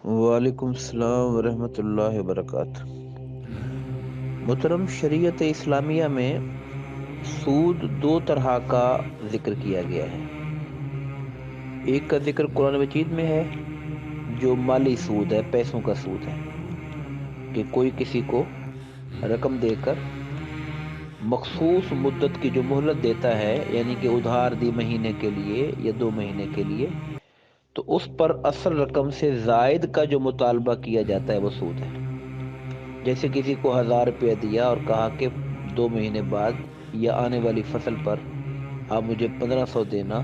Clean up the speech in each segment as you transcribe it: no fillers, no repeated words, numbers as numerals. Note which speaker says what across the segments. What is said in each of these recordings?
Speaker 1: وعلیکم السلام ورحمۃ اللہ وبرکاتہ۔ محترم، شریعت اسلامیہ میں سود دو طرح کا ذکر کیا گیا ہے۔ ایک کا ذکر قرآن مجید میں ہے جو مالی سود ہے، پیسوں کا سود ہے، کہ کوئی کسی کو رقم دے کر مخصوص مدت کی جو مہلت دیتا ہے، یعنی کہ ادھار دی مہینے کے لیے یا 2 مہینے کے لیے، تو اس پر اصل رقم سے زائد کا جو مطالبہ کیا جاتا ہے وہ سود ہے۔ جیسے کسی کو 1000 روپیہ دیا اور کہا کہ 2 مہینے بعد یا آنے والی فصل پر آپ مجھے 1500 دینا،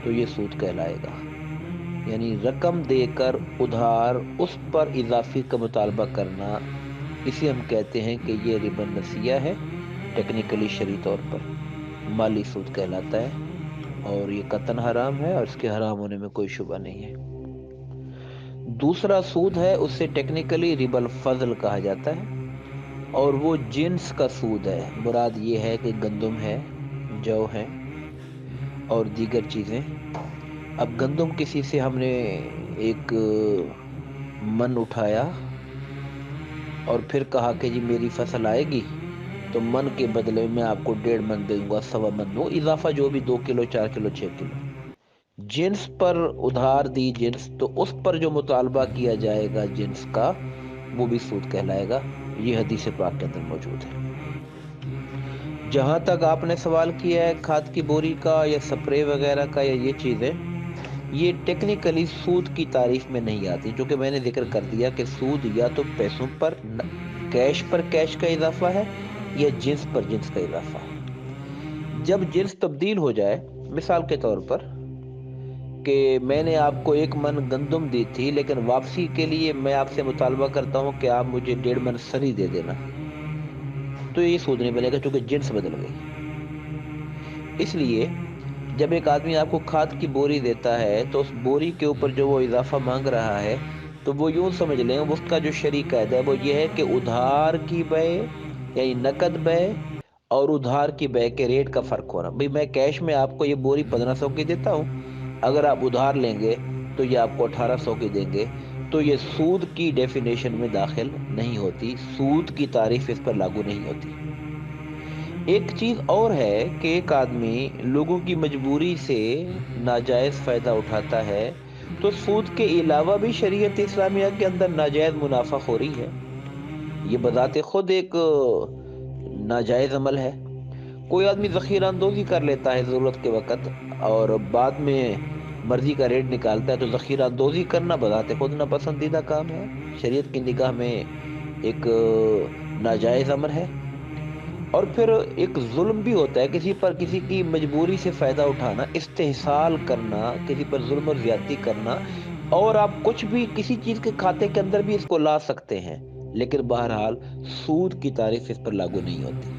Speaker 1: تو یہ سود کہلائے گا۔ یعنی رقم دے کر ادھار اس پر اضافی کا مطالبہ کرنا، اسے ہم کہتے ہیں کہ یہ ربا نسیہ ہے، ٹیکنیکلی شرعی طور پر مالی سود کہلاتا ہے، اور یہ قطعاً حرام ہے، اور اس کے حرام ہونے میں کوئی شبہ نہیں ہے۔ دوسرا سود ہے، اسے ٹیکنیکلی ربا الفضل کہا جاتا ہے، اور وہ جنس کا سود ہے۔ مراد یہ ہے کہ گندم ہے، جو ہے، اور دیگر چیزیں۔ اب گندم کسی سے ہم نے ایک من اٹھایا اور پھر کہا کہ جی میری فصل آئے گی تو من کے بدلے میں آپ کو 1.5 من دوں گا، 1.25 من دوں، اضافہ جو بھی 2 کلو، 4 کلو، 6 کلو، جنس پر ادھار دی جنس، تو اس پر جو مطالبہ کیا جائے گا جنس کا، وہ بھی سود کہلائے گا۔ یہ حدیث پاک کے اندر موجود ہے۔ جہاں تک آپ نے سوال کیا ہے کھاد کی بوری کا یا سپرے وغیرہ کا یا یہ چیزیں، یہ ٹیکنیکلی سود کی تعریف میں نہیں آتی، چونکہ میں نے ذکر کر دیا کہ سود یا تو پیسوں پر، کیش پر کیش کا اضافہ ہے، یا جنس پر جنس کا اضافہ ہے۔ جب جنس تبدیل ہو جائے، مثال کے طور پر کہ میں نے آپ کو 1 من گندم دی تھی، لیکن واپسی کے لیے میں آپ سے مطالبہ کرتا ہوں کہ آپ مجھے 1.5 من سری دے دینا، تو یہ سود نہیں بنے گا، چونکہ جنس بدل گئی۔ اس لیے جب ایک آدمی آپ کو کھاد کی بوری دیتا ہے تو اس بوری کے اوپر جو وہ اضافہ مانگ رہا ہے، تو وہ یوں سمجھ لیں، اس کا جو شرعی قاعدہ ہے وہ یہ ہے کہ ادھار کی بے، یعنی نقد بے، اور ادھار کی بے کے ریٹ کا فرق ہونا۔ بھئی میں کیش میں آپ کو یہ بوری 1500 کی دیتا ہوں، اگر آپ ادھار لیں گے تو یہ آپ کو 1800 کی دیں گے، تو یہ سود کی ڈیفینیشن میں داخل نہیں ہوتی، سود کی تعریف اس پر لاگو نہیں ہوتی۔ ایک چیز اور ہے کہ ایک آدمی لوگوں کی مجبوری سے ناجائز فائدہ اٹھاتا ہے، تو سود کے علاوہ بھی شریعت اسلامیہ کے اندر ناجائز منافع خوری ہے۔ یہ بذات خود ایک ناجائز عمل ہے۔ کوئی آدمی ذخیرہ اندوزی کر لیتا ہے ضرورت کے وقت، اور بعد میں مرضی کا ریٹ نکالتا ہے، تو ذخیرہ اندوزی کرنا بذات خود ناپسندیدہ کام ہے، شریعت کی نگاہ میں ایک ناجائز امر ہے۔ اور پھر ایک ظلم بھی ہوتا ہے، کسی پر کسی کی مجبوری سے فائدہ اٹھانا، استحصال کرنا، کسی پر ظلم اور زیادتی کرنا، اور آپ کچھ بھی کسی چیز کے کھاتے کے اندر بھی اس کو لا سکتے ہیں، لیکن بہرحال سود کی تعریف اس پر لاگو نہیں ہوتی۔